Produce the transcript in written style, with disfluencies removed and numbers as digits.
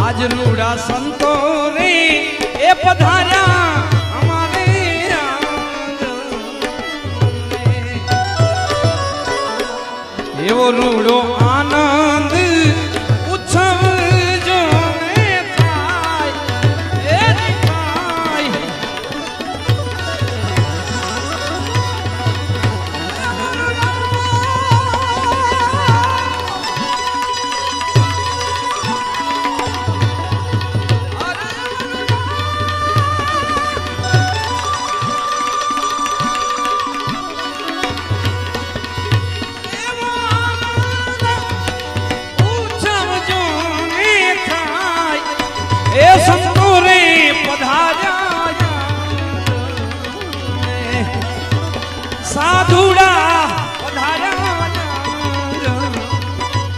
આજ રૂડા સંતો રે એ પધાર્યા અમારે એવો રૂડો આનંદ ઉત્સવ જો થાય એ થાય સંતો રે પધાર્યા સાધુ